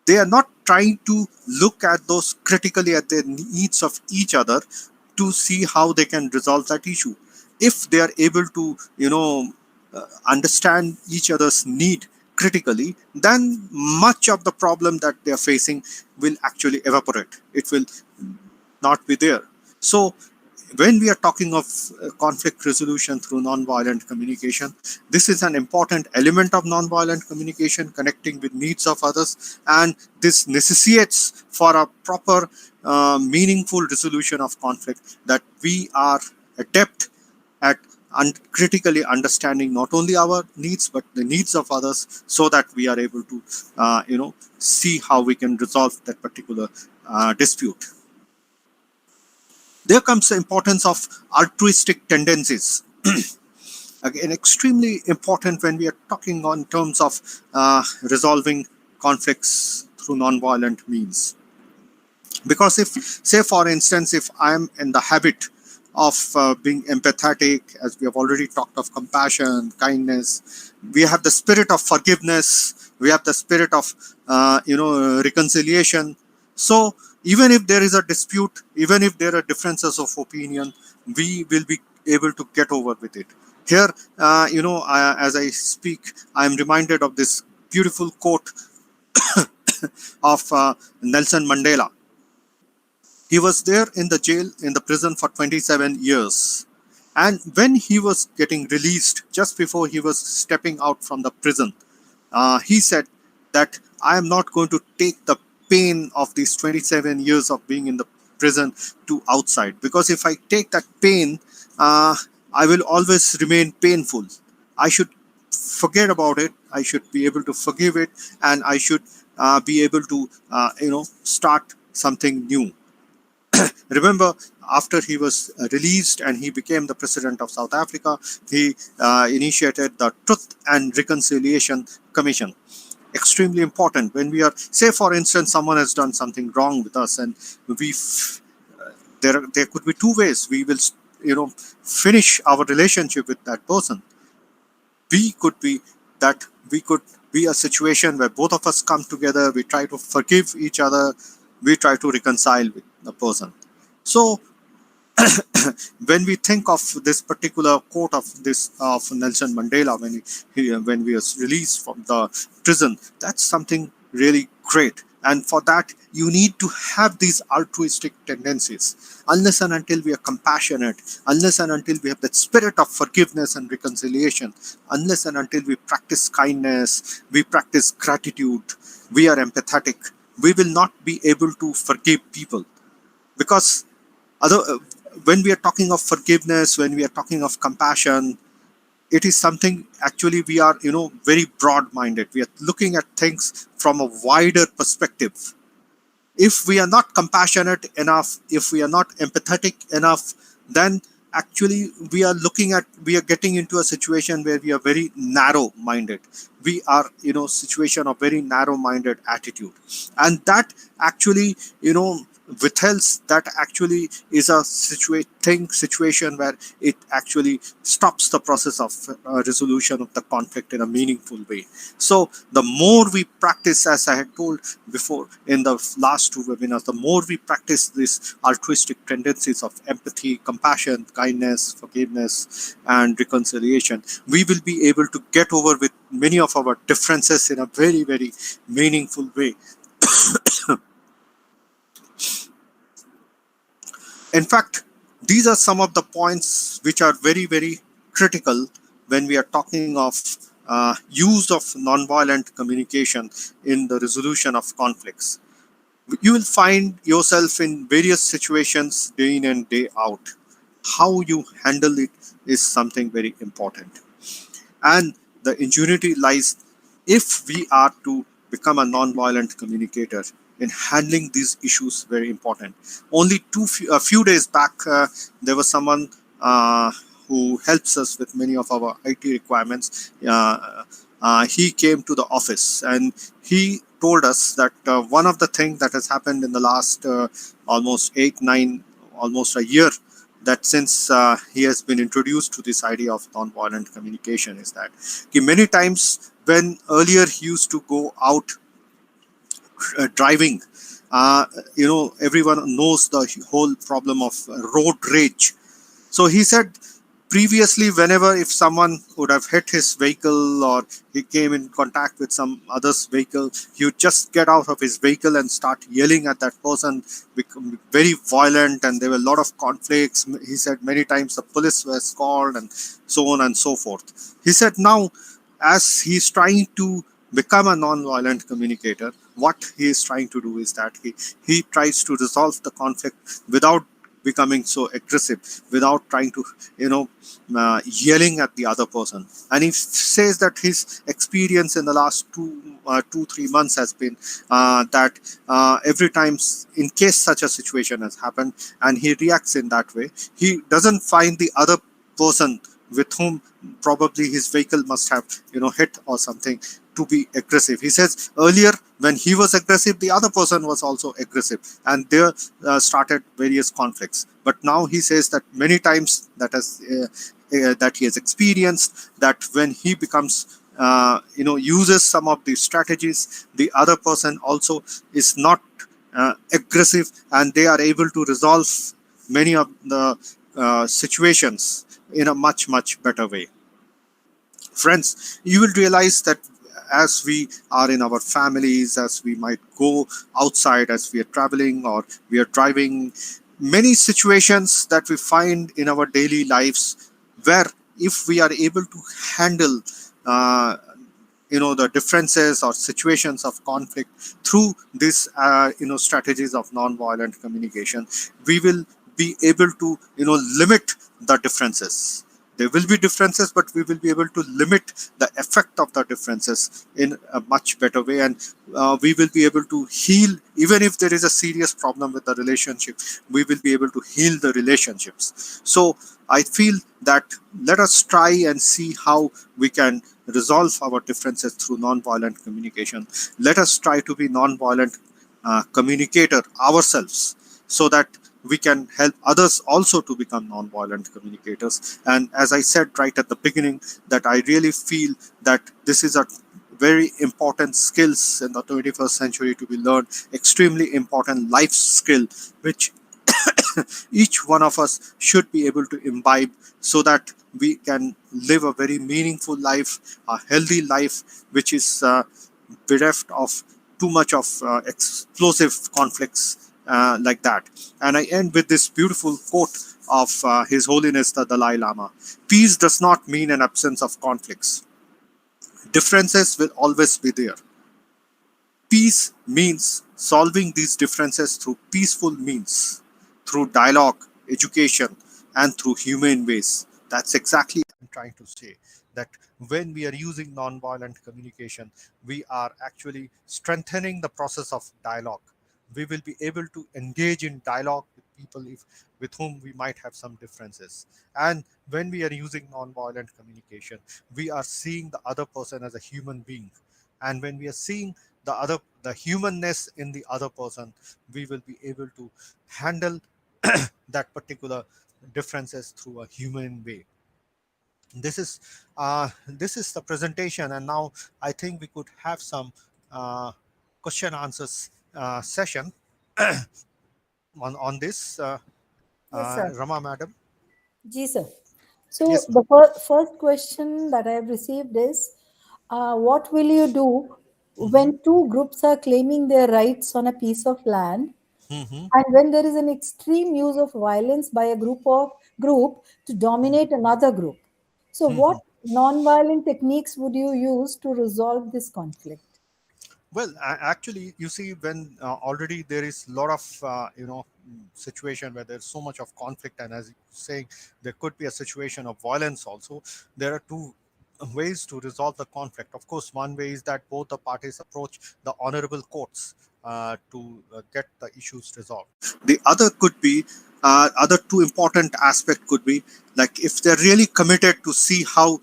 They are not trying to look at those critically at the needs of each other to see how they can resolve that issue. If they are able to understand each other's need critically, then much of the problem that they are facing will actually evaporate. It will not be there. So when we are talking of conflict resolution through nonviolent communication, this is an important element of nonviolent communication, connecting with needs of others, and this necessitates for a proper, meaningful resolution of conflict that we are adept at critically understanding not only our needs but the needs of others, so that we are able to, see how we can resolve that particular dispute. There comes the importance of altruistic tendencies. Again, extremely important when we are talking on terms of resolving conflicts through nonviolent means. Because if, say for instance, if I am in the habit of being empathetic, as we have already talked of compassion, kindness, we have the spirit of forgiveness, we have the spirit of reconciliation. So even if there is a dispute, even if there are differences of opinion, we will be able to get over with it. Here, as I speak, I am reminded of this beautiful quote of Nelson Mandela. He was there in the jail, in the prison for 27 years. And when he was getting released, just before he was stepping out from the prison, he said that I am not going to take the pain of these 27 years of being in the prison to outside. Because if I take that pain, I will always remain painful. I should forget about it. I should be able to forgive it, and I should be able to, start something new. Remember, after he was released and he became the president of South Africa, he initiated the Truth and Reconciliation Commission. Extremely important when we are, say for instance, someone has done something wrong with us, and there could be two ways we will finish our relationship with that person. We could be that we could be a situation where both of us come together, we try to forgive each other, we try to reconcile with the person. So when we think of this particular quote of Nelson Mandela, when we was released from the prison, that's something really great. And for that, you need to have these altruistic tendencies. Unless and until we are compassionate, unless and until we have that spirit of forgiveness and reconciliation, unless and until we practice kindness, we practice gratitude, we are empathetic, we will not be able to forgive people. Because other, when we are talking of forgiveness, when we are talking of compassion, it is something actually we are, very broad-minded. We are looking at things from a wider perspective. If we are not compassionate enough, if we are not empathetic enough, then actually we are getting into a situation where we are very narrow-minded. We are, situation of very narrow-minded attitude. And that actually, withholds, that actually is a situation where it actually stops the process of resolution of the conflict in a meaningful way. So the more we practice, as I had told before in the last two webinars, the more we practice these altruistic tendencies of empathy, compassion, kindness, forgiveness, and reconciliation, we will be able to get over with many of our differences in a very, very meaningful way. In fact, these are some of the points which are very, very critical when we are talking of use of nonviolent communication in the resolution of conflicts. You will find yourself in various situations day in and day out. How you handle it is something very important. And the ingenuity lies, if we are to become a non-violent communicator in handling these issues, very important. Only a few days back, there was someone who helps us with many of our IT requirements. He came to the office and he told us that one of the things that has happened in the last almost 8 9 almost a year, that since he has been introduced to this idea of non-violent communication, is that many times when earlier he used to go out driving, everyone knows the whole problem of road rage. So he said previously, whenever if someone would have hit his vehicle or he came in contact with some other's vehicle, he would just get out of his vehicle and start yelling at that person, become very violent, and there were a lot of conflicts. He said many times the police was called and so on and so forth. He said now, as he's trying to become a non-violent communicator, what he is trying to do is that he tries to resolve the conflict without becoming so aggressive, without trying to, yelling at the other person. And he says that his experience in the last 2 3 months has been that every time, in case such a situation has happened and he reacts in that way, he doesn't find the other person with whom probably his vehicle must have hit or something to be aggressive. He says earlier when he was aggressive, the other person was also aggressive, and there started various conflicts. But now he says that many times that he has experienced that when he becomes uses some of these strategies, the other person also is not aggressive, and they are able to resolve many of the situations in a much, much better way. Friends, you will realize that as we are in our families, as we might go outside, as we are traveling or we are driving, many situations that we find in our daily lives where if we are able to handle uh, the differences or situations of conflict through these strategies of non-violent communication, we will be able to limit the differences. There will be differences, but we will be able to limit the effect of the differences in a much better way, and we will be able to heal. Even if there is a serious problem with the relationship, we will be able to heal the relationships. So I feel that let us try and see how we can resolve our differences through non-violent communication. Let us try to be non-violent communicator ourselves, so that we can help others also to become non-violent communicators. And as I said right at the beginning, that I really feel that this is a very important skills in the 21st century to be learned, extremely important life skill, which each one of us should be able to imbibe, so that we can live a very meaningful life, a healthy life, which is bereft of too much of explosive conflicts like that. And I end with this beautiful quote of His Holiness the Dalai Lama: peace does not mean an absence of conflicts. Differences will always be there. Peace means solving these differences through peaceful means, through dialogue, education, and through humane ways. That's exactly what I'm trying to say. That when we are using nonviolent communication, we are actually strengthening the process of dialogue. We will be able to engage in dialogue with people with whom we might have some differences. And when we are using nonviolent communication, we are seeing the other person as a human being. And when we are seeing the humanness in the other person, we will be able to handle that particular differences through a human way. This is the presentation, and now I think we could have some uh, question answers session on this. Yes, sir. Rama madam. Ji, sir. So Yes, ma'am. the first question that I have received is, what will you do Mm-hmm. when two groups are claiming their rights on a piece of land, Mm-hmm. and when there is an extreme use of violence by a group to dominate another group? So, Mm-hmm. what non-violent techniques would you use to resolve this conflict? Well, actually, you see, when already there is a lot of situation where there's so much of conflict, and as you saying, there could be a situation of violence also. There are two ways to resolve the conflict. Of course, one way is that both the parties approach the honorable courts to get the issues resolved. The other could be other two important aspect could be, like, if they're really committed to see how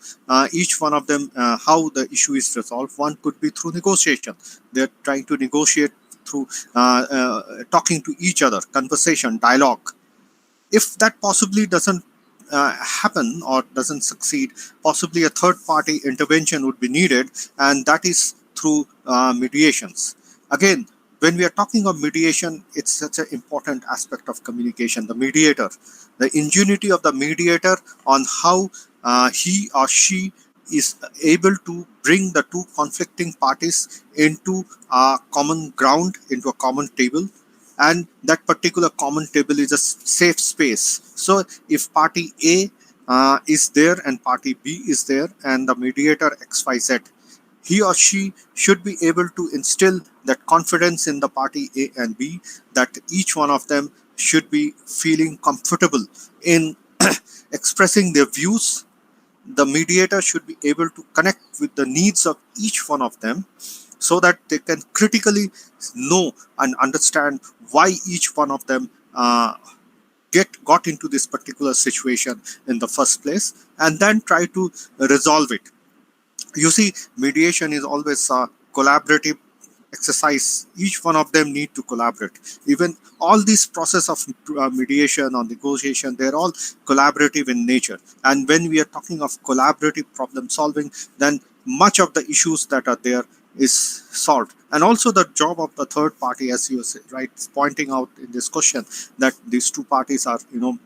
each one of them how the issue is resolved. One could be through negotiation. They're trying to negotiate through talking to each other, conversation, dialogue. If that possibly doesn't happen or doesn't succeed, possibly a third party intervention would be needed, and that is through mediations. Again, when we are talking of mediation, it's such an important aspect of communication. The mediator, the ingenuity of the mediator on how he or she is able to bring the two conflicting parties into a common ground, into a common table, and that particular common table is a safe space. So if party A is there and party B is there, and the mediator XYZ, he or she should be able to instill that confidence in the party A and B, that each one of them should be feeling comfortable in expressing their views. The mediator should be able to connect with the needs of each one of them, so that they can critically know and understand why each one of them get got into this particular situation in the first place, and then try to resolve it. You see, mediation is always a collaborative exercise. Each one of them need to collaborate. Even all this process of mediation or negotiation, they're all collaborative in nature. And when we are talking of collaborative problem solving, then much of the issues that are there is solved. And also the job of the third party, as you say, right, pointing out in this question, that these two parties are,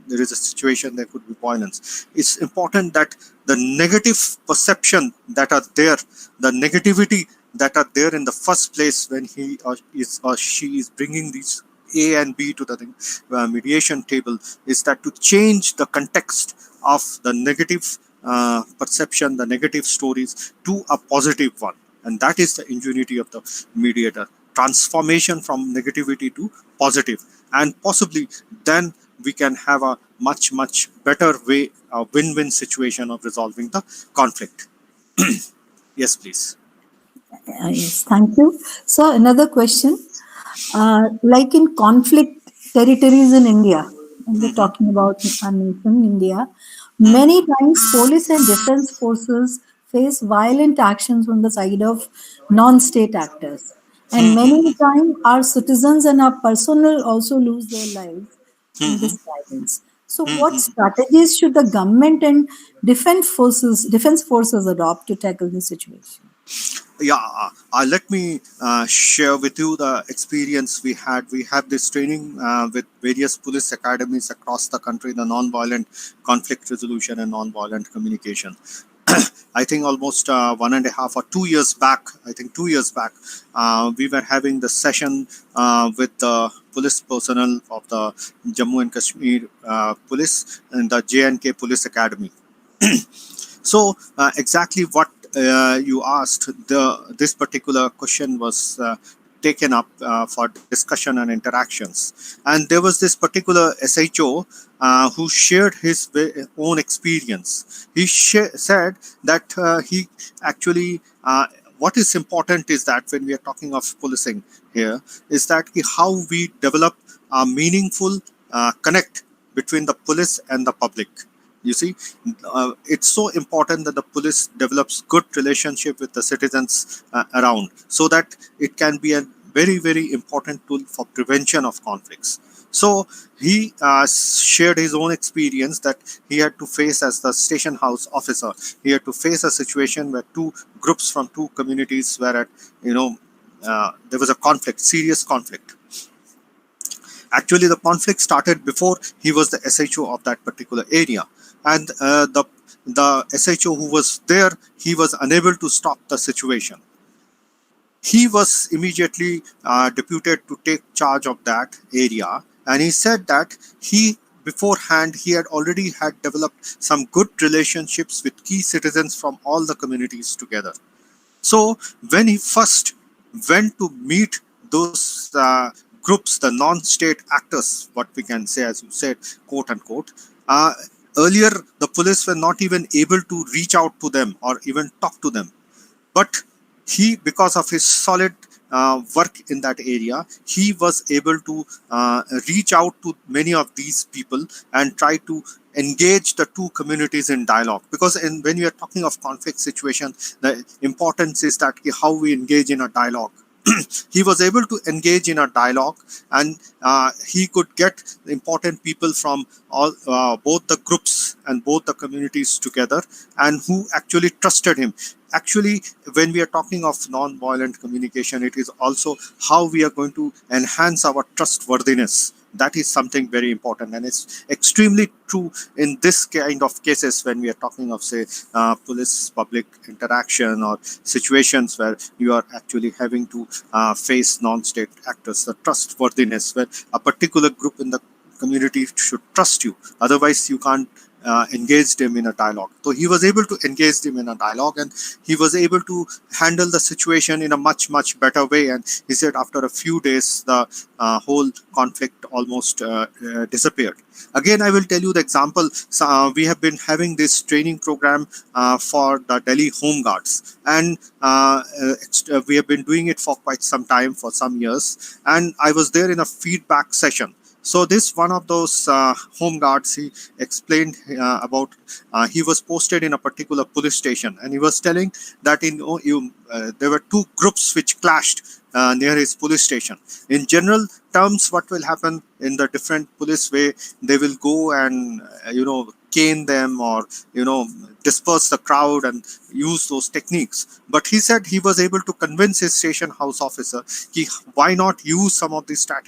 there is a situation, there could be violence. It's important that the negative perception that are there, the negativity that are there in the first place, when he or she is bringing these A and B to the mediation table, is that to change the context of the negative perception, the negative stories, to a positive one. And that is the ingenuity of the mediator. Transformation from negativity to positive. And possibly then we can have a much, much better way, a win-win situation of resolving the conflict. Yes, please. Yes, thank you. So, another question. Like in conflict territories in India, and we're Mm-hmm. talking about our nation, India, Mm-hmm. many times police and defense forces face violent actions on the side of non-state actors. And many Mm-hmm. times our citizens and our personnel also lose their lives in Mm-hmm. this violence. So what Mm-hmm. strategies should the government and defense forces adopt to tackle this situation? Yeah, let me share with you the experience we had. We had this training with various police academies across the country, the non-violent conflict resolution and non-violent communication. I think almost 1.5 or 2 years back, I think 2 years back, we were having the session with the police personnel of the Jammu and Kashmir police and the J&K Police Academy. So exactly what you asked, this particular question was taken up for discussion and interactions, and there was this particular SHO who shared his own experience. He said that he actually. What is important is that when we are talking of policing here, is that how we develop a meaningful connect between the police and the public. You see, it's so important that the police develops good relationship with the citizens around, so that it can be a very, very important tool for prevention of conflicts. So he shared his own experience that he had to face as the station house officer. He had to face a situation where two groups from two communities were at, there was a conflict, serious conflict. Actually, the conflict started before he was the SHO of that particular area, and the SHO who was there, he was unable to stop the situation. He was immediately deputed to take charge of that area, and he said that he beforehand he had already had developed some good relationships with key citizens from all the communities together. So when he first went to meet those groups, the non-state actors, what we can say, as you said, quote unquote, uh, earlier the police were not even able to reach out to them or even talk to them. But he, because of his solid work in that area, he was able to reach out to many of these people and try to engage the two communities in dialogue. Because when we are talking of conflict situation, the importance is that how we engage in a dialogue. He was able to engage in a dialogue, and he could get important people from all both the groups and both the communities together, and who actually trusted him. Actually, when we are talking of non-violent communication, it is also how we are going to enhance our trustworthiness. That is something very important, and it's extremely true in this kind of cases when we are talking of, say, police public interaction, or situations where you are actually having to face non-state actors. The trustworthiness, where a particular group in the community should trust you, otherwise you can't engage them in a dialogue. So he was able to engage them in a dialogue, and he was able to handle the situation in a much, much better way. And he said after a few days, the whole conflict almost disappeared. Again, I will tell you the example. So, we have been having this training program for the Delhi Home Guards, and we have been doing it for quite some time, for some years. And I was there in a feedback session. So this one of those home guards, he explained about he was posted in a particular police station, and he was telling that there were two groups which clashed near his police station. In general terms, what will happen in the different police way, they will go and cane them, or disperse the crowd and use those techniques. But he said he was able to convince his station house officer, why not use some of these strategies